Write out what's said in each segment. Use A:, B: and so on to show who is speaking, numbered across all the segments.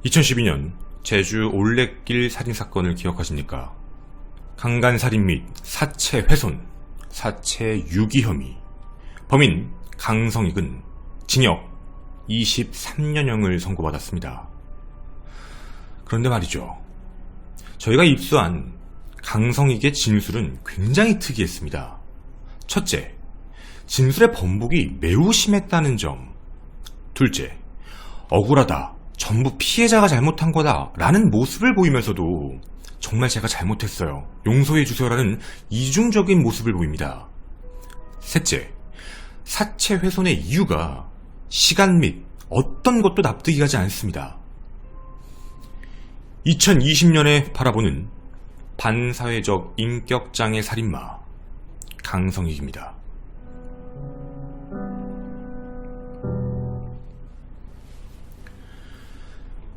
A: 2012년 제주 올레길 살인사건을 기억하십니까? 강간살인 및 사체 훼손, 사체 유기 혐의. 범인 강성익은 징역 23년형을 선고받았습니다. 그런데 말이죠. 저희가 입수한 강성익의 진술은 굉장히 특이했습니다. 첫째, 진술의 번복이 매우 심했다는 점. 둘째, 억울하다, 전부 피해자가 잘못한 거다 라는 모습을 보이면서도 정말 제가 잘못했어요, 용서해 주세요라는 이중적인 모습을 보입니다. 셋째, 사체 훼손의 이유가 시간 및 어떤 것도 납득이 가지 않습니다. 2020년에 바라보는 반사회적 인격장애 살인마 강성익입니다.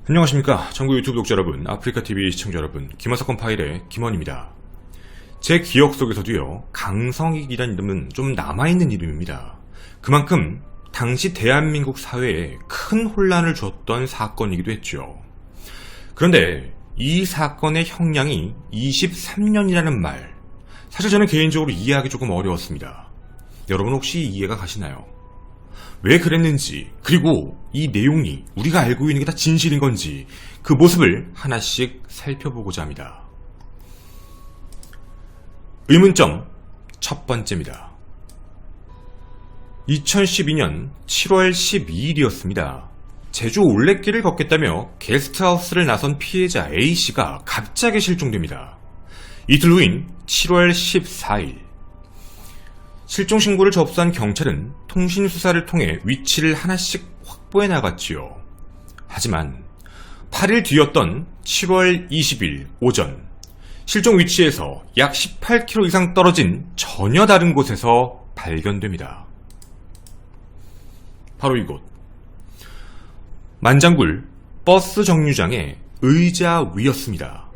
A: 안녕하십니까. 전국 유튜브 독자 여러분, 아프리카TV 시청자 여러분, 김원사건 파일의 김원입니다. 제 기억 속에서도요, 강성익이란 이름은 좀 남아있는 이름입니다. 그만큼 당시 대한민국 사회에 큰 혼란을 줬던 사건이기도 했죠. 그런데 이 사건의 형량이 23년이라는 말, 사실 저는 개인적으로 이해하기 조금 어려웠습니다. 여러분 혹시 이해가 가시나요? 왜 그랬는지, 그리고 이 내용이 우리가 알고 있는 게 다 진실인 건지 그 모습을 하나씩 살펴보고자 합니다. 의문점 첫 번째입니다. 2012년 7월 12일이었습니다. 제주 올레길을 걷겠다며 게스트하우스를 나선 피해자 A씨가 갑자기 실종됩니다. 이틀 후인 7월 14일 실종 신고를 접수한 경찰은 통신 수사를 통해 위치를 하나씩 확보해 나갔지요. 하지만 8일 뒤였던 7월 20일 오전, 실종 위치에서 약 18km 이상 떨어진 전혀 다른 곳에서 발견됩니다. 바로 이곳, 만장굴 버스 정류장의 의자 위였습니다.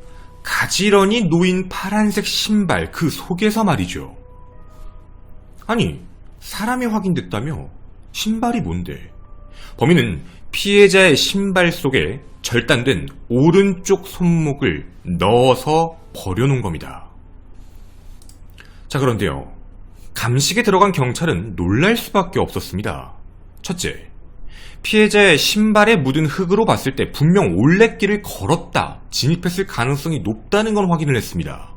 A: 가지런히 놓인 파란색 신발 그 속에서 말이죠. 아니, 사람이 확인됐다며 신발이 뭔데? 범인은 피해자의 신발 속에 절단된 오른쪽 손목을 넣어서 버려놓은 겁니다. 자, 그런데요, 감식에 들어간 경찰은 놀랄 수밖에 없었습니다. 첫째, 피해자의 신발에 묻은 흙으로 봤을 때 분명 올레길을 걸었다, 진입했을 가능성이 높다는 건 확인을 했습니다.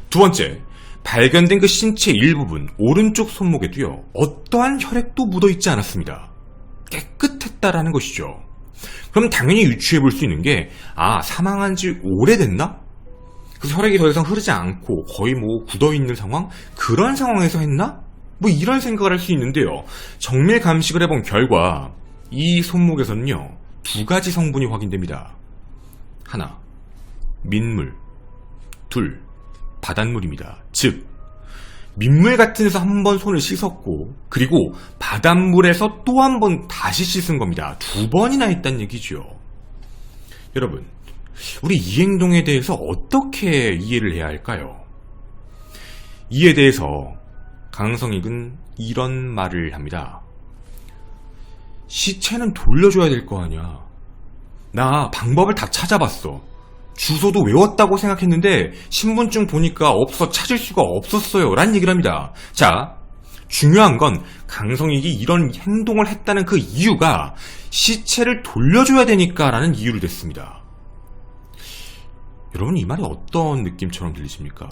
A: 두 번째, 발견된 그 신체 일부분, 오른쪽 손목에도요, 어떠한 혈액도 묻어있지 않았습니다. 깨끗했다라는 것이죠. 그럼 당연히 유추해 볼 수 있는 게, 사망한 지 오래됐나? 그래서 혈액이 더 이상 흐르지 않고 거의 굳어있는 상황? 그런 상황에서 했나? 이런 생각을 할 수 있는데요. 정밀 감식을 해본 결과 이 손목에서는요, 두 가지 성분이 확인됩니다. 하나, 민물. 둘, 바닷물입니다. 즉, 민물 같은 데서 한 번 손을 씻었고, 그리고 바닷물에서 또 한 번 다시 씻은 겁니다. 두 번이나 했다는 얘기죠. 여러분, 우리 이 행동에 대해서 어떻게 이해를 해야 할까요? 이에 대해서 강성익은 이런 말을 합니다. 시체는 돌려줘야 될 거 아니야. 나 방법을 다 찾아봤어. 주소도 외웠다고 생각했는데 신분증 보니까 없어, 찾을 수가 없었어요 라는 얘기를 합니다. 자, 중요한 건 강성익이 이런 행동을 했다는 그 이유가 시체를 돌려줘야 되니까 라는 이유를 댔습니다. 여러분, 이 말이 어떤 느낌처럼 들리십니까?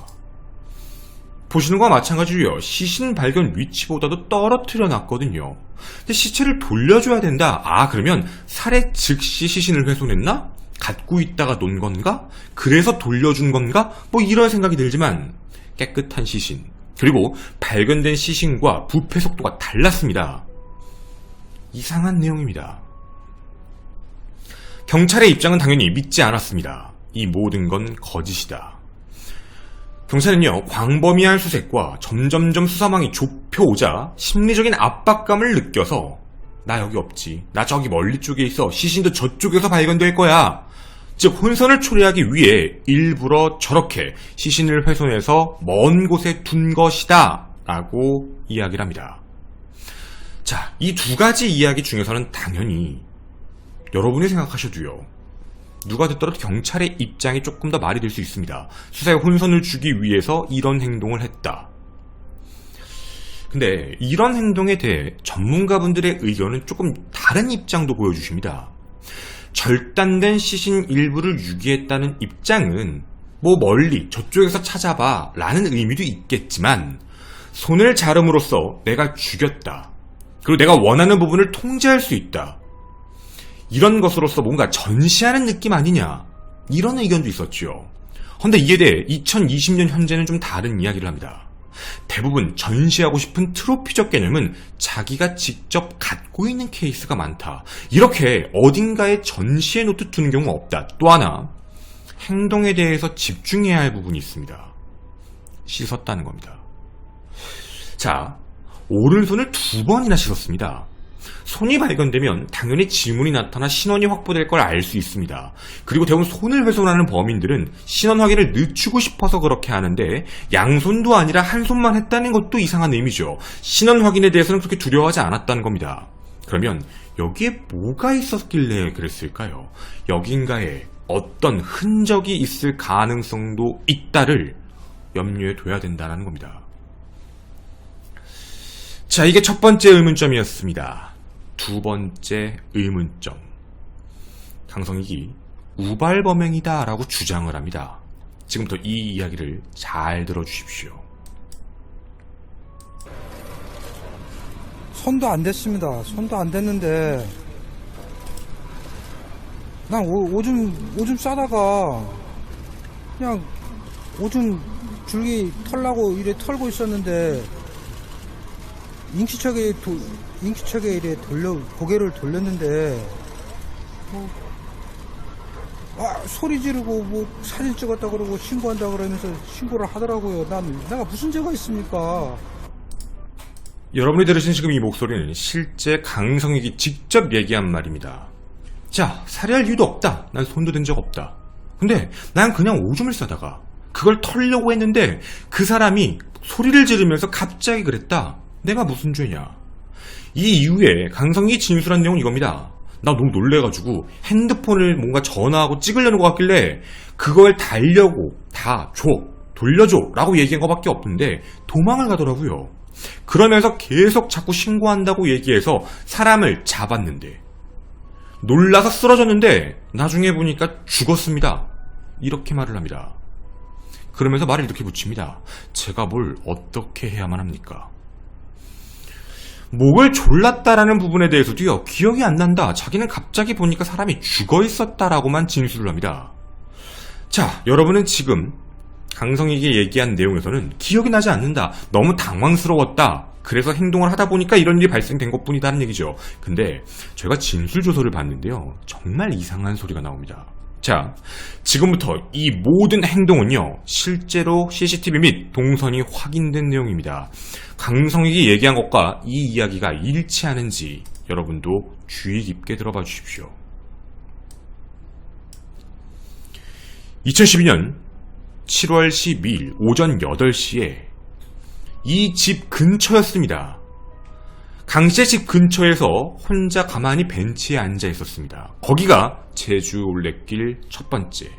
A: 보시는 거와 마찬가지로요, 시신 발견 위치보다도 떨어뜨려 놨거든요. 근데 시체를 돌려줘야 된다? 그러면 살해 즉시 시신을 훼손했나? 갖고 있다가 놓은 건가? 그래서 돌려준 건가? 이런 생각이 들지만, 깨끗한 시신, 그리고 발견된 시신과 부패 속도가 달랐습니다. 이상한 내용입니다. 경찰의 입장은 당연히 믿지 않았습니다. 이 모든 건 거짓이다. 경찰은요, 광범위한 수색과 점점점 수사망이 좁혀오자 심리적인 압박감을 느껴서 나 여기 없지, 나 저기 멀리 쪽에 있어, 시신도 저쪽에서 발견될 거야, 즉 혼선을 초래하기 위해 일부러 저렇게 시신을 훼손해서 먼 곳에 둔 것이다 라고 이야기를 합니다. 자, 이 두 가지 이야기 중에서는 당연히 여러분이 생각하셔도요. 누가 듣더라도 경찰의 입장이 조금 더 말이 될 수 있습니다. 수사에 혼선을 주기 위해서 이런 행동을 했다. 근데 이런 행동에 대해 전문가분들의 의견은 조금 다른 입장도 보여주십니다. 절단된 시신 일부를 유기했다는 입장은 뭐 멀리 저쪽에서 찾아봐 라는 의미도 있겠지만 손을 자름으로써 내가 죽였다. 그리고 내가 원하는 부분을 통제할 수 있다. 이런 것으로서 뭔가 전시하는 느낌 아니냐. 이런 의견도 있었죠. 그런데 이에 대해 2020년 현재는 좀 다른 이야기를 합니다. 대부분 전시하고 싶은 트로피적 개념은 자기가 직접 갖고 있는 케이스가 많다. 이렇게 어딘가에 전시해 놓듯 두는 경우가 없다. 또 하나 행동에 대해서 집중해야 할 부분이 있습니다. 씻었다는 겁니다. 자, 오른손을 2번이나 씻었습니다. 손이 발견되면 당연히 지문이 나타나 신원이 확보될 걸 알 수 있습니다. 그리고 대부분 손을 훼손하는 범인들은 신원 확인을 늦추고 싶어서 그렇게 하는데 양손도 아니라 한 손만 했다는 것도 이상한 의미죠. 신원 확인에 대해서는 그렇게 두려워하지 않았다는 겁니다. 그러면 여기에 뭐가 있었길래 그랬을까요? 여긴가에 어떤 흔적이 있을 가능성도 있다를 염려해 둬야 된다는 겁니다. 자, 이게 첫 번째 의문점이었습니다. 두 번째 의문점. 강성익이 우발범행이다 라고 주장을 합니다. 지금부터 이 이야기를 잘 들어주십시오.
B: 손도 안 댔습니다. 손도 안 댔는데 난 오줌 싸다가 그냥 오줌 줄기 털라고 이래 털고 있었는데 인기척에 이래 고개를 돌렸는데 소리 지르고 사진 찍었다 그러고 신고한다 그러면서 신고를 하더라고요. 내가 무슨 죄가 있습니까?
A: 여러분이 들으신 지금 이 목소리는 실제 강성익이 직접 얘기한 말입니다. 자, 살해할 이유도 없다. 난 손도 댄 적 없다. 근데 난 그냥 오줌을 싸다가 그걸 털려고 했는데 그 사람이 소리를 지르면서 갑자기 그랬다. 내가 무슨 죄냐. 이 이후에 강성익이 진술한 내용은 이겁니다. 나 너무 놀래가지고 핸드폰을 뭔가 전화하고 찍으려는 것 같길래 그걸 달려고 다 줘, 돌려줘 라고 얘기한 것밖에 없는데 도망을 가더라고요. 그러면서 계속 자꾸 신고한다고 얘기해서 사람을 잡았는데 놀라서 쓰러졌는데 나중에 보니까 죽었습니다. 이렇게 말을 합니다. 그러면서 말을 이렇게 붙입니다. 제가 뭘 어떻게 해야만 합니까? 목을 졸랐다라는 부분에 대해서도요, 기억이 안 난다. 자기는 갑자기 보니까 사람이 죽어 있었다라고만 진술을 합니다. 자, 여러분은 지금 강성익이 얘기한 내용에서는 기억이 나지 않는다. 너무 당황스러웠다. 그래서 행동을 하다 보니까 이런 일이 발생된 것뿐이다는 얘기죠. 근데 저희가 진술조서를 봤는데요. 정말 이상한 소리가 나옵니다. 자, 지금부터 이 모든 행동은요, 실제로 CCTV 및 동선이 확인된 내용입니다. 강성익이 얘기한 것과 이 이야기가 일치하는지 여러분도 주의 깊게 들어봐 주십시오. 2012년 7월 12일 오전 8시에 이 집 근처였습니다. 강 씨의 집 근처에서 혼자 가만히 벤치에 앉아 있었습니다. 거기가 제주 올레길 첫 번째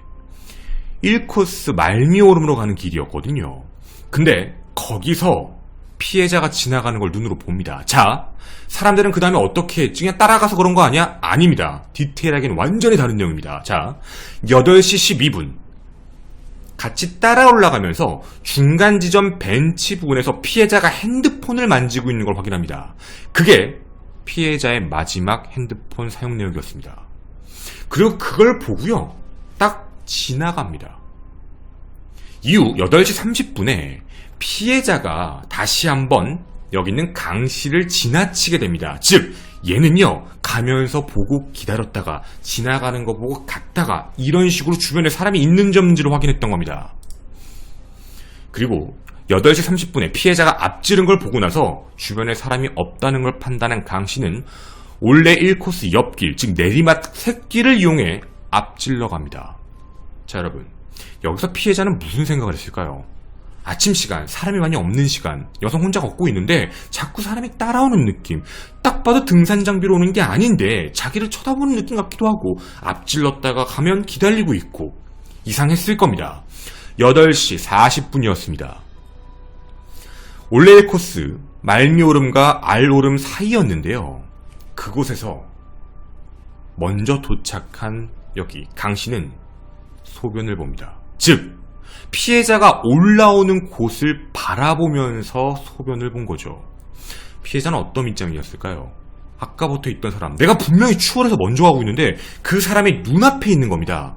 A: 1코스 말미오름으로 가는 길이었거든요. 근데 거기서 피해자가 지나가는 걸 눈으로 봅니다. 자, 사람들은 그 다음에 어떻게 했지? 그냥 따라가서 그런 거 아니야? 아닙니다. 디테일하게는 완전히 다른 내용입니다. 자, 8시 12분 같이 따라 올라가면서 중간 지점 벤치 부근에서 피해자가 핸드폰을 만지고 있는 걸 확인합니다. 그게 피해자의 마지막 핸드폰 사용 내역이었습니다. 그리고 그걸 보고요, 딱 지나갑니다. 이후 8시 30분에 피해자가 다시 한번 여기 있는 강 씨를 지나치게 됩니다. 즉, 얘는요, 가면서 보고 기다렸다가 지나가는 거 보고 갔다가 이런 식으로 주변에 사람이 있는지 없는지를 확인했던 겁니다. 그리고 8시 30분에 피해자가 앞지른 걸 보고 나서 주변에 사람이 없다는 걸 판단한 강 씨는 올레 1코스 옆길, 즉 내리막 샛길을 이용해 앞질러 갑니다. 자, 여러분, 여기서 피해자는 무슨 생각을 했을까요? 아침 시간, 사람이 많이 없는 시간, 여성 혼자 걷고 있는데 자꾸 사람이 따라오는 느낌. 딱 봐도 등산 장비로 오는 게 아닌데 자기를 쳐다보는 느낌 같기도 하고 앞질렀다가 가면 기다리고 있고 이상했을 겁니다. 8시 40분이었습니다. 원래의 코스 말미오름과 알오름 사이였는데요. 그곳에서 먼저 도착한 여기 강씨는 소변을 봅니다. 즉 피해자가 올라오는 곳을 바라보면서 소변을 본 거죠. 피해자는 어떤 입장이었을까요? 아까부터 있던 사람, 내가 분명히 추월해서 먼저 가고 있는데 그 사람이 눈앞에 있는 겁니다.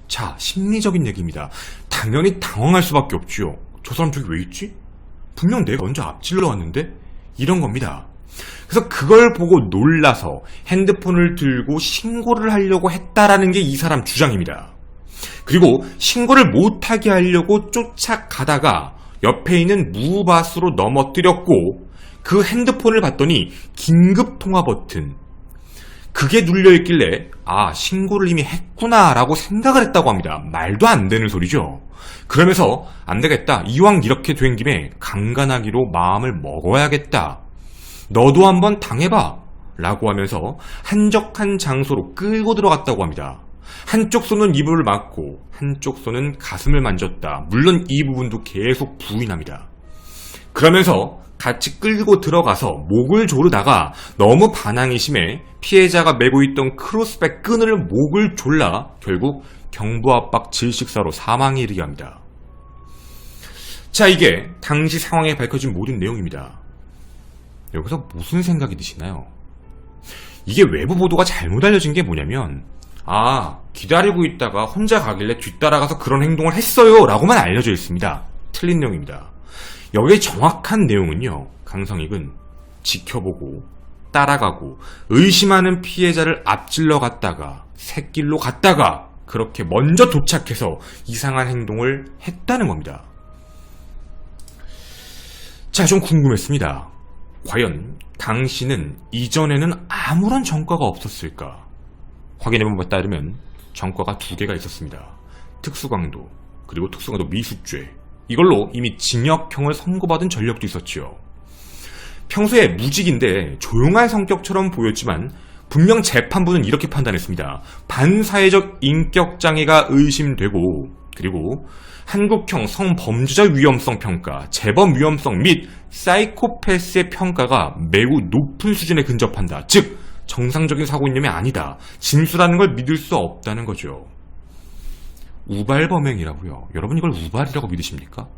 A: 자, 심리적인 얘기입니다. 당연히 당황할 수밖에 없지요. 저 사람 저기 왜 있지? 분명 내가 먼저 앞질러 왔는데? 이런 겁니다. 그래서 그걸 보고 놀라서 핸드폰을 들고 신고를 하려고 했다라는 게 이 사람 주장입니다. 그리고 신고를 못하게 하려고 쫓아가다가 옆에 있는 무바스로 넘어뜨렸고 그 핸드폰을 봤더니 긴급통화 버튼 그게 눌려있길래 아 신고를 이미 했구나 라고 생각을 했다고 합니다. 말도 안 되는 소리죠. 그러면서 안 되겠다. 이왕 이렇게 된 김에 강간하기로 마음을 먹어야겠다. 너도 한번 당해봐 라고 하면서 한적한 장소로 끌고 들어갔다고 합니다. 한쪽 손은 이불을 막고 한쪽 손은 가슴을 만졌다. 물론 이 부분도 계속 부인합니다. 그러면서 같이 끌고 들어가서 목을 조르다가 너무 반항이 심해 피해자가 메고 있던 크로스백 끈을 목을 졸라 결국 경부압박 질식사로 사망에 이르게 합니다. 자, 이게 당시 상황에 밝혀진 모든 내용입니다. 여기서 무슨 생각이 드시나요? 이게 외부 보도가 잘못 알려진 게 뭐냐면 기다리고 있다가 혼자 가길래 뒤따라가서 그런 행동을 했어요 라고만 알려져 있습니다. 틀린 내용입니다. 여기에 정확한 내용은요, 강성익은 지켜보고 따라가고 의심하는 피해자를 앞질러 갔다가 샛길로 갔다가 그렇게 먼저 도착해서 이상한 행동을 했다는 겁니다. 자, 좀 궁금했습니다. 과연 당신은 이전에는 아무런 전과가 없었을까? 확인해본 바에 따르면 전과가 2개가 있었습니다. 특수강도 그리고 특수강도 미수죄. 이걸로 이미 징역형을 선고받은 전력도 있었죠. 평소에 무직인데 조용한 성격처럼 보였지만 분명 재판부는 이렇게 판단했습니다. 반사회적 인격장애가 의심되고 그리고 한국형 성범죄자 위험성 평가, 재범 위험성 및 사이코패스의 평가가 매우 높은 수준에 근접한다. 즉 정상적인 사고이념이 아니다. 진술하는 걸 믿을 수 없다는 거죠. 우발범행이라고요. 여러분 이걸 우발이라고 믿으십니까?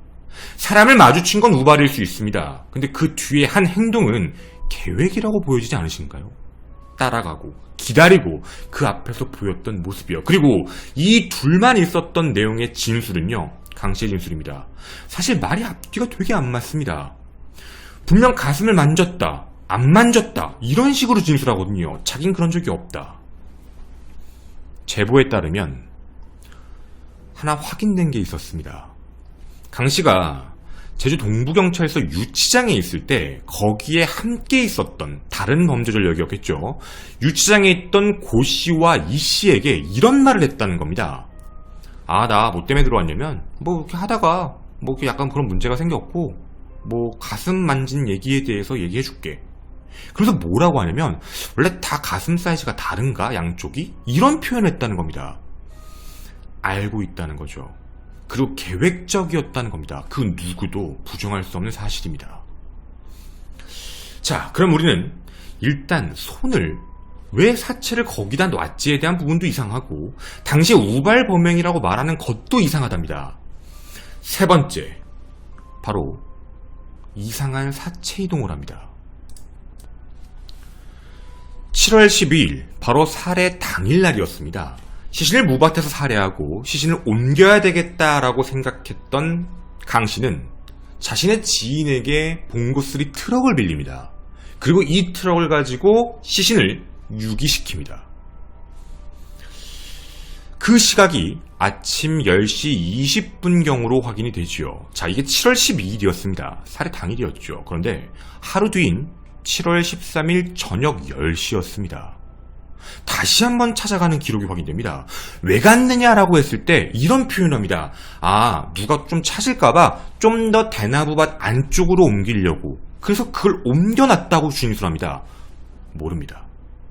A: 사람을 마주친 건 우발일 수 있습니다. 근데 그 뒤에 한 행동은 계획이라고 보여지지 않으신가요? 따라가고 기다리고 그 앞에서 보였던 모습이요. 그리고 이 둘만 있었던 내용의 진술은요, 강씨의 진술입니다. 사실 말이 앞뒤가 되게 안 맞습니다. 분명 가슴을 만졌다, 안 만졌다 이런 식으로 진술하거든요. 자긴 그런 적이 없다. 제보에 따르면 하나 확인된 게 있었습니다. 강씨가 제주 동부경찰서 유치장에 있을 때 거기에 함께 있었던 다른 범죄 전력이었겠죠. 유치장에 있던 고씨와 이씨에게 이런 말을 했다는 겁니다. 나 뭐 때문에 들어왔냐면 이렇게 하다가 이렇게 약간 그런 문제가 생겼고 가슴 만진 얘기에 대해서 얘기해줄게. 그래서 뭐라고 하냐면 원래 다 가슴 사이즈가 다른가 양쪽이? 이런 표현을 했다는 겁니다. 알고 있다는 거죠. 그리고 계획적이었다는 겁니다. 그 누구도 부정할 수 없는 사실입니다. 자, 그럼 우리는 일단 손을 왜 사체를 거기다 놨지에 대한 부분도 이상하고 당시 우발 범행이라고 말하는 것도 이상하답니다. 세 번째, 바로 이상한 사체 이동을 합니다. 7월 12일, 바로 살해 당일날이었습니다. 시신을 무밭에서 살해하고 시신을 옮겨야 되겠다라고 생각했던 강씨는 자신의 지인에게 봉고3 트럭을 빌립니다. 그리고 이 트럭을 가지고 시신을 유기시킵니다. 그 시각이 아침 10시 20분경으로 확인이 되지요. 자, 이게 7월 12일이었습니다. 살해 당일이었죠. 그런데 하루 뒤인 7월 13일 저녁 10시였습니다. 다시 한번 찾아가는 기록이 확인됩니다. 왜 갔느냐라고 했을 때 이런 표현을 합니다. 누가 좀 찾을까봐 좀 더 대나무밭 안쪽으로 옮기려고. 그래서 그걸 옮겨놨다고 진술합니다. 모릅니다.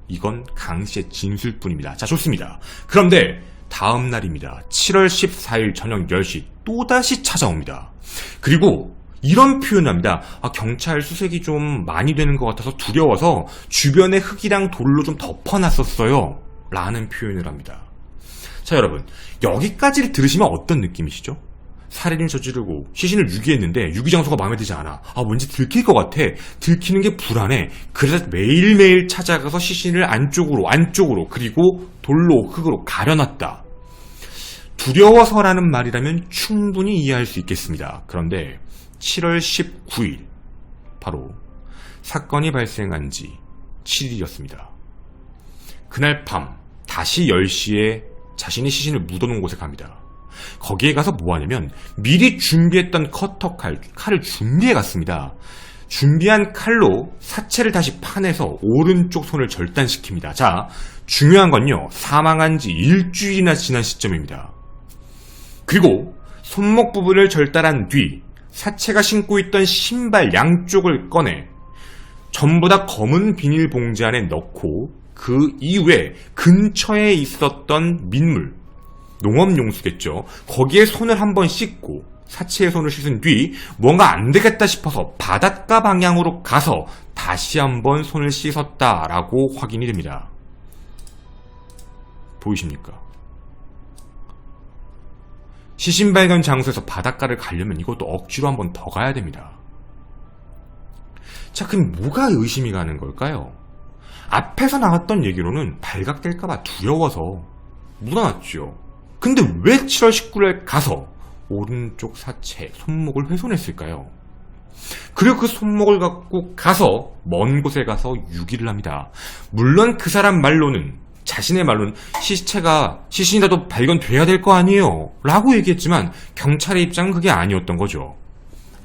A: 이건 강 씨의 진술뿐입니다. 자, 좋습니다. 그런데 다음 날입니다. 7월 14일 저녁 10시 또다시 찾아옵니다. 그리고 이런 표현을 합니다. 경찰 수색이 좀 많이 되는 것 같아서 두려워서 주변에 흙이랑 돌로 좀 덮어놨었어요. 라는 표현을 합니다. 자, 여러분, 여기까지를 들으시면 어떤 느낌이시죠? 살인을 저지르고 시신을 유기했는데 유기장소가 마음에 들지 않아. 왠지 들킬 것 같아. 들키는 게 불안해. 그래서 매일매일 찾아가서 시신을 안쪽으로 그리고 돌로 흙으로 가려놨다. 두려워서라는 말이라면 충분히 이해할 수 있겠습니다. 그런데 7월 19일 바로 사건이 발생한 지 7일이었습니다. 그날 밤 다시 10시에 자신의 시신을 묻어놓은 곳에 갑니다. 거기에 가서 뭐하냐면 미리 준비했던 칼을 준비해 갔습니다. 준비한 칼로 사체를 다시 파내서 오른쪽 손을 절단시킵니다. 자, 중요한 건요, 사망한 지 일주일이나 지난 시점입니다. 그리고 손목 부분을 절단한 뒤 사체가 신고 있던 신발 양쪽을 꺼내 전부 다 검은 비닐봉지 안에 넣고 그 이후에 근처에 있었던 민물, 농업용수겠죠. 거기에 손을 한번 씻고 사체에 손을 씻은 뒤 뭔가 안 되겠다 싶어서 바닷가 방향으로 가서 다시 한번 손을 씻었다라고 확인이 됩니다. 보이십니까? 시신 발견 장소에서 바닷가를 가려면 이것도 억지로 한번 더 가야 됩니다. 자, 그럼 뭐가 의심이 가는 걸까요? 앞에서 나왔던 얘기로는 발각될까봐 두려워서 묻어놨죠. 근데 왜 7월 19일에 가서 오른쪽 사체, 손목을 훼손했을까요? 그리고 그 손목을 갖고 가서 먼 곳에 가서 유기를 합니다. 물론 그 사람 말로는, 자신의 말로는 시신이라도 발견돼야 될 거 아니에요 라고 얘기했지만 경찰의 입장은 그게 아니었던 거죠.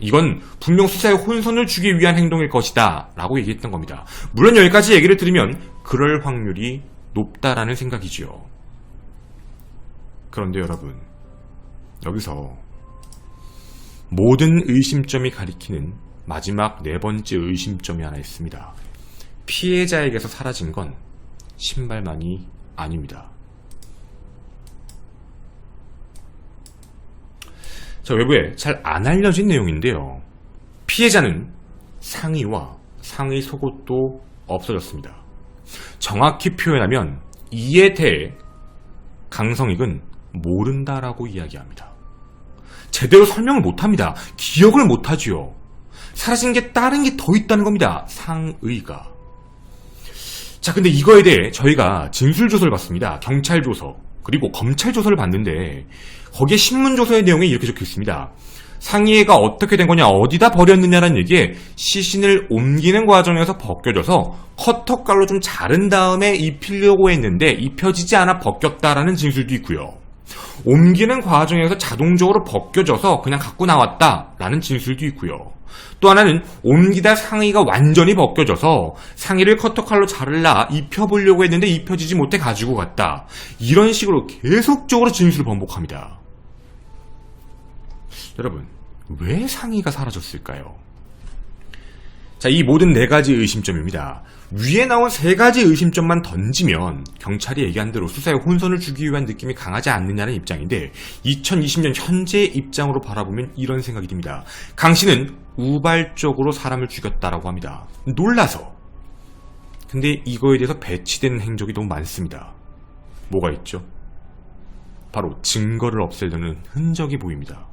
A: 이건 분명 수사에 혼선을 주기 위한 행동일 것이다 라고 얘기했던 겁니다. 물론 여기까지 얘기를 들으면 그럴 확률이 높다라는 생각이지요. 그런데 여러분, 여기서 모든 의심점이 가리키는 마지막 네 번째 의심점이 하나 있습니다. 피해자에게서 사라진 건 신발만이 아닙니다. 자, 외부에 잘 안 알려진 내용인데요. 피해자는 상의와 상의 속옷도 없어졌습니다. 정확히 표현하면 이에 대해 강성익은 모른다라고 이야기합니다. 제대로 설명을 못합니다. 기억을 못하지요. 사라진 게 다른 게 더 있다는 겁니다. 상의가. 자, 근데 이거에 대해 저희가 진술조서를 봤습니다. 경찰조서 그리고 검찰조서를 봤는데 거기에 신문조서의 내용에 이렇게 적혀 있습니다. 상의가 어떻게 된 거냐, 어디다 버렸느냐라는 얘기에 시신을 옮기는 과정에서 벗겨져서 커터칼로 좀 자른 다음에 입히려고 했는데 입혀지지 않아 벗겼다라는 진술도 있고요. 옮기는 과정에서 자동적으로 벗겨져서 그냥 갖고 나왔다라는 진술도 있고요. 또 하나는 옮기다 상의가 완전히 벗겨져서 상의를 커터칼로 자르려 입혀보려고 했는데 입혀지지 못해 가지고 갔다. 이런 식으로 계속적으로 진술을 번복합니다. 여러분, 왜 상의가 사라졌을까요? 자, 이 모든 네 가지 의심점입니다. 위에 나온 세 가지 의심점만 던지면 경찰이 얘기한 대로 수사에 혼선을 주기 위한 느낌이 강하지 않느냐는 입장인데 2020년 현재의 입장으로 바라보면 이런 생각이 듭니다. 강 씨는 우발적으로 사람을 죽였다라고 합니다. 놀라서. 근데 이거에 대해서 배치되는 행적이 너무 많습니다. 뭐가 있죠? 바로 증거를 없애려는 흔적이 보입니다.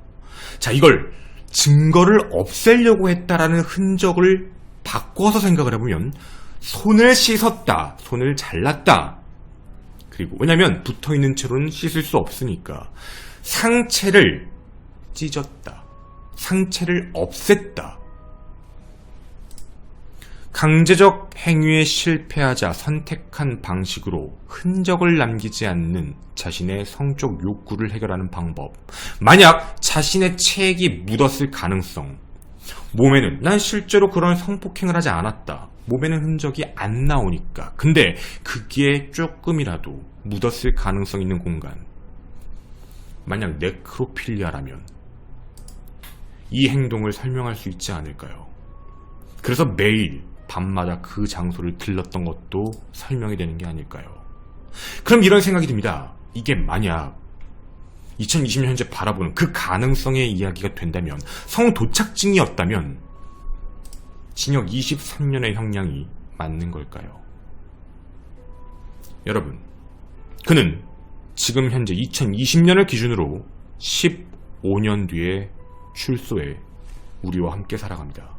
A: 자, 이걸 증거를 없애려고 했다라는 흔적을 바꿔서 생각을 해보면 손을 씻었다, 손을 잘랐다. 그리고 왜냐면 붙어있는 채로는 씻을 수 없으니까 상체를 찢었다, 상체를 없앴다. 강제적 행위에 실패하자 선택한 방식으로 흔적을 남기지 않는 자신의 성적 욕구를 해결하는 방법. 만약 자신의 체액이 묻었을 가능성, 몸에는 난 실제로 그런 성폭행을 하지 않았다, 몸에는 흔적이 안 나오니까. 근데 그게 조금이라도 묻었을 가능성 있는 공간, 만약 네크로필리아라면 이 행동을 설명할 수 있지 않을까요? 그래서 매일 밤마다 그 장소를 들렀던 것도 설명이 되는 게 아닐까요? 그럼 이런 생각이 듭니다. 이게 만약 2020년 현재 바라보는 그 가능성의 이야기가 된다면, 성도착증이었다면 징역 23년의 형량이 맞는 걸까요? 여러분, 그는 지금 현재 2020년을 기준으로 15년 뒤에 출소해 우리와 함께 살아갑니다.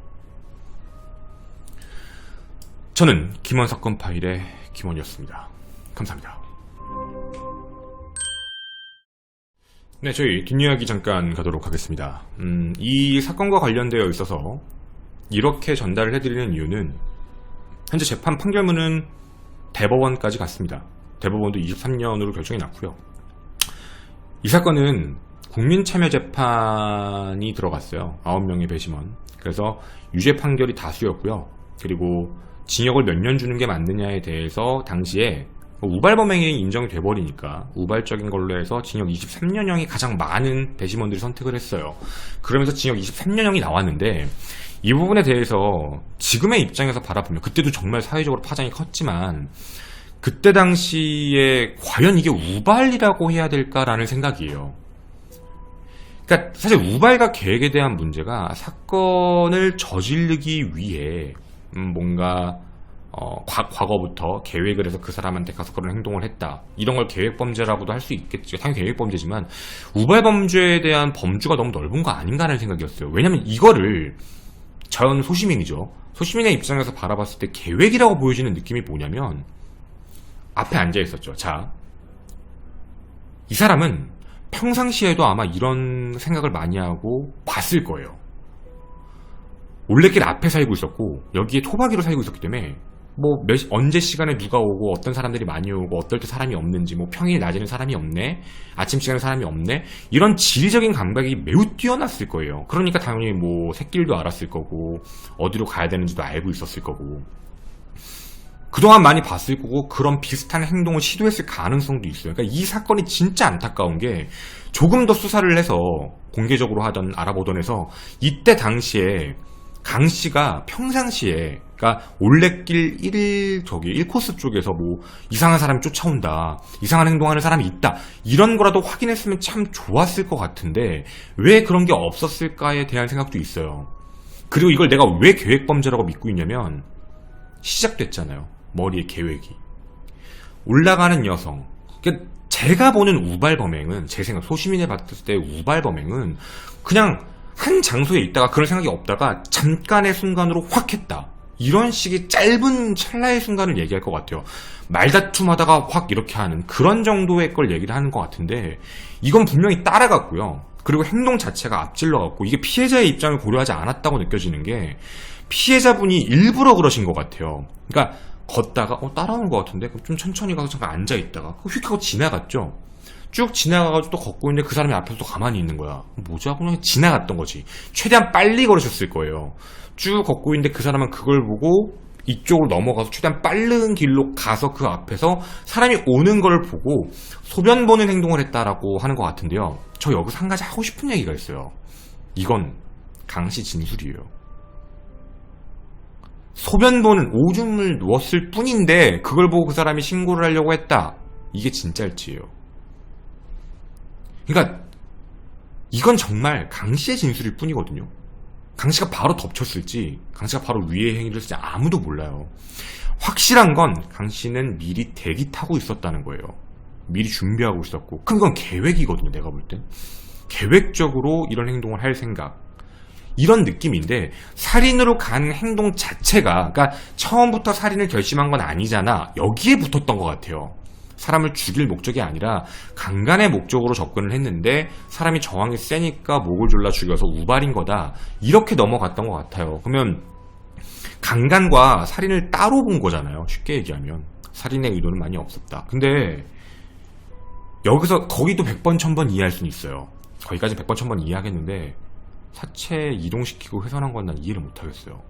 A: 저는 김원 사건 파일의 김원이었습니다. 감사합니다. 네, 저희 뒷이야기 잠깐 가도록 하겠습니다. 이 사건과 관련되어 있어서 이렇게 전달을 해드리는 이유는, 현재 재판 판결문은 대법원까지 갔습니다. 대법원도 23년으로 결정이 났고요. 이 사건은 국민참여재판이 들어갔어요. 9명의 배심원. 그래서 유죄 판결이 다수였고요. 그리고 징역을 몇 년 주는 게 맞느냐에 대해서 당시에 우발범행이 인정이 돼버리니까 우발적인 걸로 해서 징역 23년형이 가장 많은 배심원들이 선택을 했어요. 그러면서 징역 23년형이 나왔는데, 이 부분에 대해서 지금의 입장에서 바라보면, 그때도 정말 사회적으로 파장이 컸지만 그때 당시에 과연 이게 우발이라고 해야 될까라는 생각이에요. 그러니까 사실 우발과 계획에 대한 문제가, 사건을 저지르기 위해 뭔가 과거부터 계획을 해서 그 사람한테 가서 그런 행동을 했다, 이런 걸 계획범죄라고도 할 수 있겠죠. 당연히 계획범죄지만 우발범죄에 대한 범주가 너무 넓은 거 아닌가 하는 생각이었어요. 왜냐면 이거를 전 소시민이죠. 소시민의 입장에서 바라봤을 때 계획이라고 보여지는 느낌이 뭐냐면, 앞에 앉아 있었죠. 자, 이 사람은 평상시에도 아마 이런 생각을 많이 하고 봤을 거예요. 올레길 앞에 살고 있었고 여기에 토박이로 살고 있었기 때문에 언제 시간에 누가 오고 어떤 사람들이 많이 오고 어떨 때 사람이 없는지, 평일 낮에는 사람이 없네, 아침 시간에 사람이 없네, 이런 지리적인 감각이 매우 뛰어났을 거예요. 그러니까 당연히 샛길도 알았을 거고 어디로 가야 되는지도 알고 있었을 거고, 그동안 많이 봤을 거고, 그런 비슷한 행동을 시도했을 가능성도 있어요. 그러니까 이 사건이 진짜 안타까운 게, 조금 더 수사를 해서 공개적으로 알아보던 해서 이때 당시에 강 씨가 평상시에, 그러니까 올레길 1코스 쪽에서 이상한 사람이 쫓아온다, 이상한 행동하는 사람이 있다, 이런 거라도 확인했으면 참 좋았을 것 같은데 왜 그런 게 없었을까에 대한 생각도 있어요. 그리고 이걸 내가 왜 계획범죄라고 믿고 있냐면, 시작됐잖아요. 머리에 계획이. 올라가는 여성. 그러니까 제가 보는 우발범행은, 제 생각, 소시민에 봤을 때 우발범행은 그냥 한 장소에 있다가 그런 생각이 없다가 잠깐의 순간으로 확 했다, 이런 식의 짧은 찰나의 순간을 얘기할 것 같아요. 말다툼하다가 확 이렇게 하는 그런 정도의 걸 얘기를 하는 것 같은데, 이건 분명히 따라갔고요. 그리고 행동 자체가 앞질러갔고, 이게 피해자의 입장을 고려하지 않았다고 느껴지는 게, 피해자분이 일부러 그러신 것 같아요. 그러니까 걷다가 따라오는 것 같은데, 그럼 좀 천천히 가서 잠깐 앉아있다가 휙 하고 지나갔죠. 쭉 지나가가지고 또 걷고 있는데 그 사람이 앞에서 또 가만히 있는 거야. 뭐지 하고 그냥 지나갔던 거지. 최대한 빨리 걸으셨을 거예요. 쭉 걷고 있는데 그 사람은 그걸 보고 이쪽으로 넘어가서 최대한 빠른 길로 가서 그 앞에서 사람이 오는 걸 보고 소변 보는 행동을 했다라고 하는 것 같은데요. 저 여기서 한 가지 하고 싶은 얘기가 있어요. 이건 강씨 진술이에요. 소변 보는, 오줌을 누웠을 뿐인데 그걸 보고 그 사람이 신고를 하려고 했다, 이게 진짜일지예요. 그러니까 이건 정말 강씨의 진술일 뿐이거든요. 강씨가 바로 덮쳤을지, 강씨가 바로 위의 행위를 했을지 아무도 몰라요. 확실한 건 강씨는 미리 대기 타고 있었다는 거예요. 미리 준비하고 있었고, 그럼 그건 계획이거든요. 내가 볼 땐 계획적으로 이런 행동을 할 생각, 이런 느낌인데, 살인으로 간 행동 자체가, 그러니까 처음부터 살인을 결심한 건 아니잖아, 여기에 붙었던 것 같아요. 사람을 죽일 목적이 아니라 강간의 목적으로 접근을 했는데 사람이 저항이 세니까 목을 졸라 죽여서 우발인 거다, 이렇게 넘어갔던 것 같아요. 그러면 강간과 살인을 따로 본 거잖아요. 쉽게 얘기하면 살인의 의도는 많이 없었다. 근데 여기서 거기도 100번 1000번 이해할 수는 있어요. 거기까지 100번 1000번 이해하겠는데, 사체 이동시키고 훼손한 건 난 이해를 못하겠어요.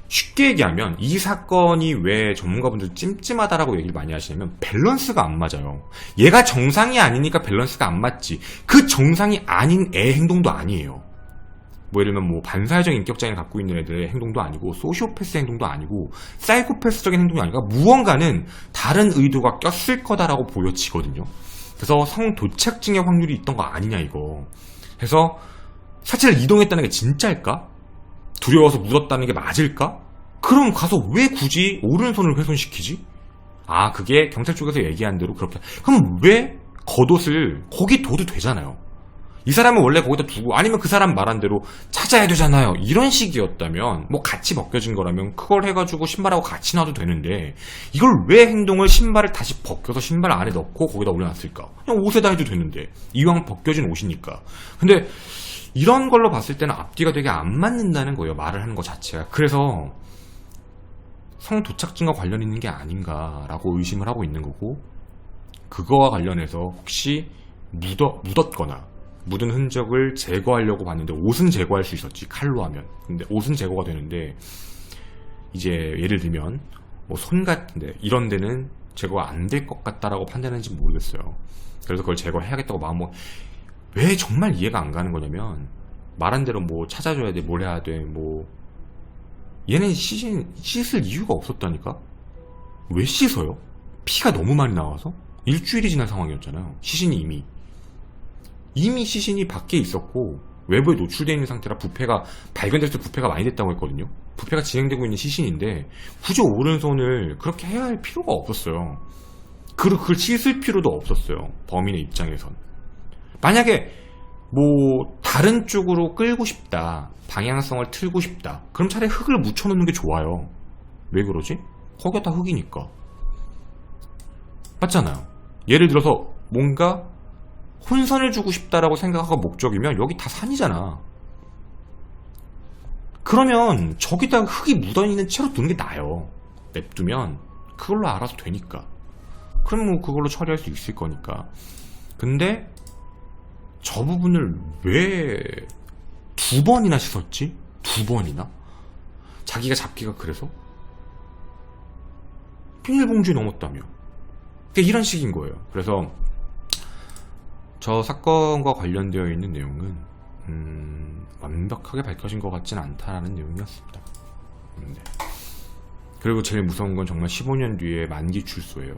A: 쉽게 얘기하면 이 사건이 왜 전문가분들 찜찜하다라고 얘기를 많이 하시냐면 밸런스가 안 맞아요. 얘가 정상이 아니니까 밸런스가 안 맞지. 그 정상이 아닌 애 행동도 아니에요. 뭐 예를 들면 뭐 반사회적 인격장애를 갖고 있는 애들의 행동도 아니고 소시오패스 행동도 아니고 사이코패스적인 행동이 아니라 무언가는 다른 의도가 꼈을 거다라고 보여지거든요. 그래서 성도착증의 확률이 있던 거 아니냐 이거. 그래서 사체를 이동했다는 게 진짜일까? 두려워서 묻었다는 게 맞을까? 그럼 가서 왜 굳이 오른손을 훼손시키지? 아, 그게 경찰 쪽에서 얘기한 대로 그렇게. 그럼 왜 겉옷을 거기 둬도 되잖아요. 이 사람은 원래 거기다 두고 아니면 그 사람 말한 대로 찾아야 되잖아요. 이런 식이었다면 뭐 같이 벗겨진 거라면 그걸 해가지고 신발하고 같이 놔도 되는데 이걸 왜 행동을 신발을 다시 벗겨서 신발 안에 넣고 거기다 올려놨을까? 그냥 옷에다 해도 되는데 이왕 벗겨진 옷이니까. 근데 이런 걸로 봤을 때는 앞뒤가 되게 안 맞는다는 거예요. 말을 하는 것 자체가. 그래서 성도착증과 관련 있는 게 아닌가라고 의심을 하고 있는 거고, 그거와 관련해서 혹시 묻었거나 묻은 흔적을 제거하려고 봤는데 옷은 제거할 수 있었지, 칼로 하면. 근데 옷은 제거가 되는데 이제 예를 들면 뭐 손 같은데 이런 데는 제거가 안 될 것 같다라고 판단했는지 모르겠어요. 그래서 그걸 제거해야겠다고 마음먹. 왜 정말 이해가 안 가는 거냐면 말한 대로 뭐 찾아줘야 돼, 뭘 해야 돼, 뭐 얘는 씻을 이유가 없었다니까. 왜 씻어요? 피가 너무 많이 나와서 일주일이 지난 상황이었잖아요. 시신이 이미 시신이 밖에 있었고 외부에 노출되어 있는 상태라 부패가 발견됐을 때 부패가 많이 됐다고 했거든요. 부패가 진행되고 있는 시신인데 굳이 오른손을 그렇게 해야 할 필요가 없었어요. 그걸 씻을 필요도 없었어요. 범인의 입장에선. 만약에 뭐 다른 쪽으로 끌고 싶다, 방향성을 틀고 싶다, 그럼 차라리 흙을 묻혀놓는 게 좋아요. 왜 그러지? 거기가 다 흙이니까. 맞잖아요. 예를 들어서 뭔가 혼선을 주고 싶다라고 생각하고 목적이면 여기 다 산이잖아. 그러면 저기다 흙이 묻어있는 채로 두는 게 나아요. 냅두면 그걸로 알아서 되니까. 그럼 뭐 그걸로 처리할 수 있을 거니까. 근데 저 부분을 왜 2번이나 씻었지? 2번이나? 자기가 잡기가 그래서? 비닐봉지에 넘었다며. 그러니까 이런 식인 거예요. 그래서 저 사건과 관련되어 있는 내용은 완벽하게 밝혀진 것 같진 않다라는 내용이었습니다. 네. 그리고 제일 무서운 건 정말 15년 뒤에 만기 출소예요.